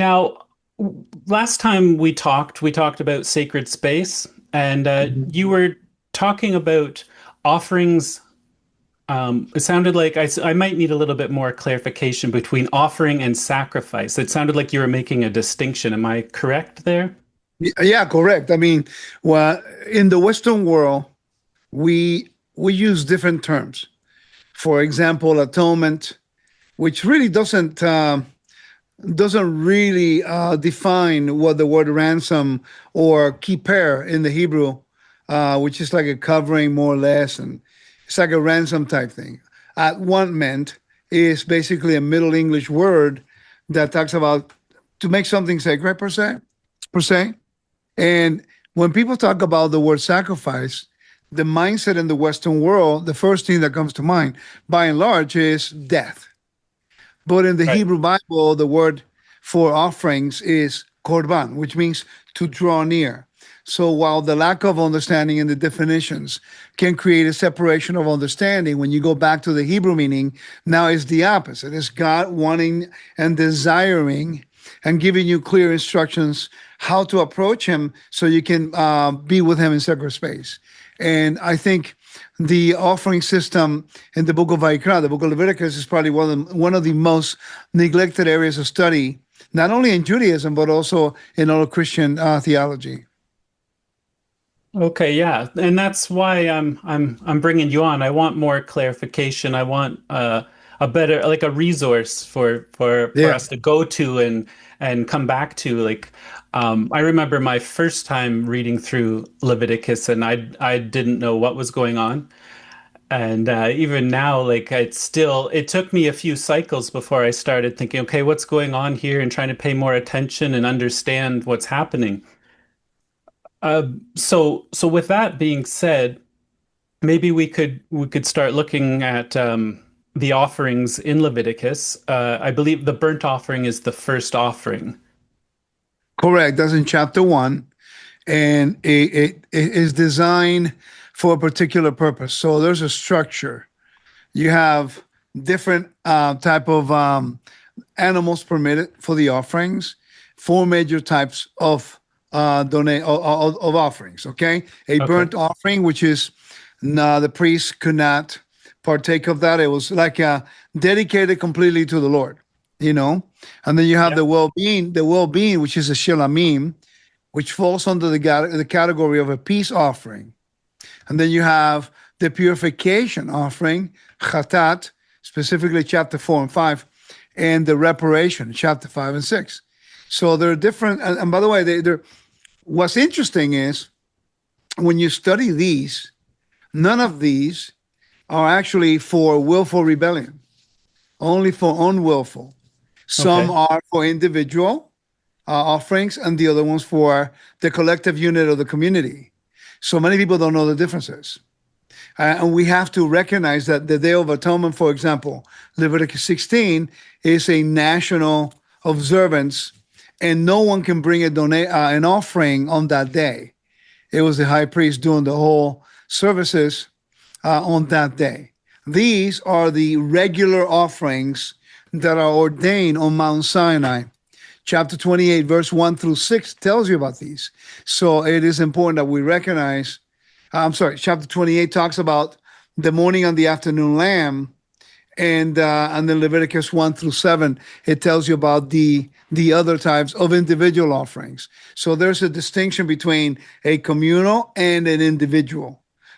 Now, last time we talked about sacred space, and Mhm. you were talking about offerings. It sounded like I might need a little bit more clarification between offering and sacrifice. It sounded like you were making a distinction. Am I correct there? Yeah, correct. I mean, well, in the Western world, we use different terms. For example, atonement, which really doesn't really define what the word ransom or kippur in the Hebrew, which is like a covering more or less, and it's like a ransom type thing. At one meant is basically a Middle English word that talks about to make something sacred per se. And when people talk about the word sacrifice, the mindset in the Western world, the first thing that comes to mind, by and large, is death. But in the Right. Hebrew Bible, the word for offerings is korban, which means to draw near. So while the lack of understanding in the definitions can create a separation of understanding, when you go back to the Hebrew meaning, now it's the opposite. It's God wanting and desiring and giving you clear instructions how to approach Him so you can be with Him in sacred space. And I think the offering system in the book of Vayikra, the book of Leviticus, is probably one of the most neglected areas of study, not only in Judaism but also in all of Christian theology. Okay, yeah, and that's why I'm bringing you on. I want more clarification. I want a better like a resource for Yeah. us to go to and come back to. Like, I remember my first time reading through Leviticus, and I didn't know what was going on. And even now, like it took me a few cycles before I started thinking, okay, what's going on here, and trying to pay more attention and understand what's happening. So with that being said, maybe we could start looking at the offerings in Leviticus. I believe the burnt offering is the first offering. Correct. That's in chapter one, and it is designed for a particular purpose. So there's a structure. You have different type of animals permitted for the offerings. Four major types of donate of offerings. Okay, a Okay. burnt offering, which is no, the priest could not partake of that. It was like dedicated completely to the Lord. You know, and then you have Yeah. the well-being, which is a shilamim, which falls under the category of a peace offering. And then you have the purification offering, chatat, specifically chapter 4 and 5, and the reparation, chapter 5 and 6. So they're different. And by the way, they're, what's interesting is when you study these, none of these are actually for willful rebellion, only for unwillful. Some Okay. are for individual offerings, and the other ones for the collective unit of the community. So many people don't know the differences. And we have to recognize that the Day of Atonement, for example, Leviticus 16, is a national observance, and no one can bring an offering on that day. It was the high priest doing the whole services on that day. These are the regular offerings that are ordained on Mount Sinai. Chapter 28, verse 1 through 6 tells you about these. So it is important that we recognize. I'm sorry, chapter 28 talks about the morning and the afternoon lamb, and then Leviticus 1 through 7, it tells you about the other types of individual offerings. So there's a distinction between a communal and an individual.